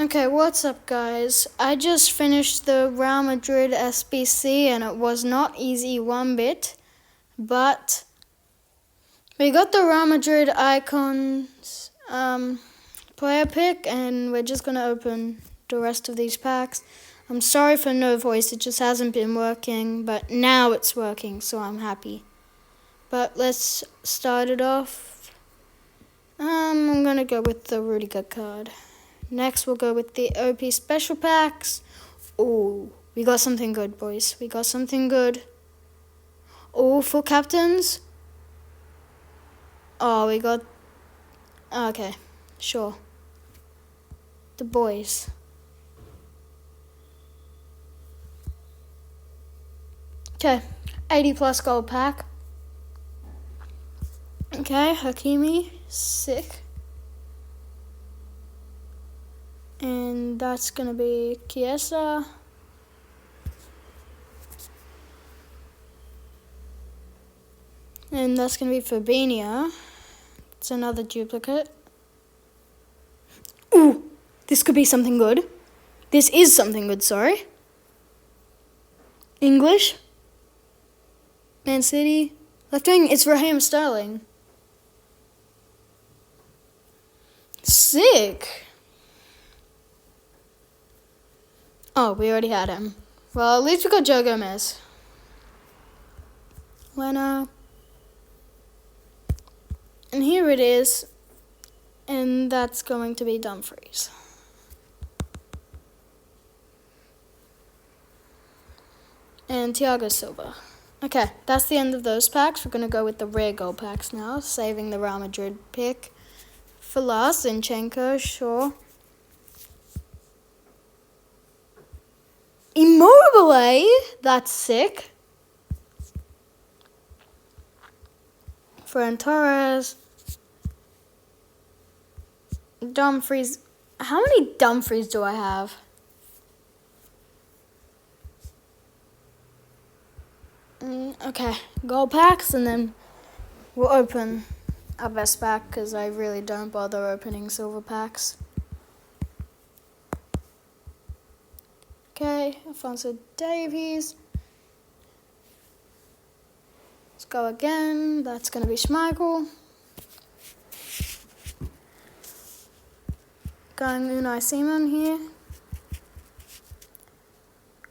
Okay, what's up, guys? I just finished the Real Madrid SBC and it was not easy one bit, but we got the Real Madrid Icons player pick and we're just going to open the rest of these packs. I'm sorry for no voice, it just hasn't been working, but now it's working, so I'm happy. But let's start it off. I'm going to go with the Rudiger card. Next, we'll go with the OP special packs. Oh, we got something good, boys. We got something good. Oh, full captains. Oh, we got... Okay, sure. The boys. Okay, 80 plus gold pack. Okay, Hakimi, sick. And that's going to be Chiesa. And that's going to be Fabinho. It's another duplicate. Ooh, this could be something good. This is something good, sorry. English. Man City. Left wing, it's Raheem Sterling. Sick. Oh, we already had him. Well, at least we got Joe Gomez. Leno. And here it is. And that's going to be Dumfries. And Thiago Silva. Okay, that's the end of those packs. We're going to go with the rare gold packs now. Saving the Real Madrid pick for last. Zinchenko, sure. Immobile, that's sick. Ferran Torres. Dumfries. How many Dumfries do I have? Okay, gold packs and then we'll open our best pack because I really don't bother opening silver packs. Okay, Alphonso Davies. Let's go again. That's going to be Schmeichel. Going Unai Simon here.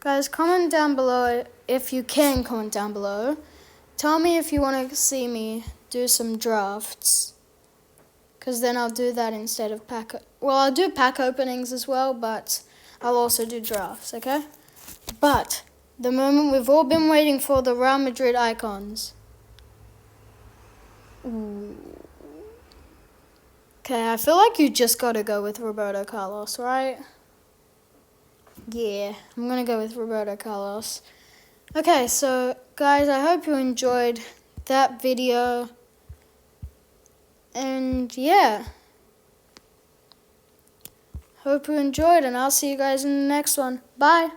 Guys, comment down below if you can comment down below. Tell me if you want to see me do some drafts. Because then I'll do that instead of pack... Well, I'll do pack openings as well, but I'll also do drafts, okay? But the moment we've all been waiting for, the Real Madrid icons. Ooh. Okay, I feel like you just got to go with Roberto Carlos, right? Yeah, I'm going to go with Roberto Carlos. Okay, so guys, I hope you enjoyed that video. And yeah. Hope you enjoyed, and I'll see you guys in the next one. Bye.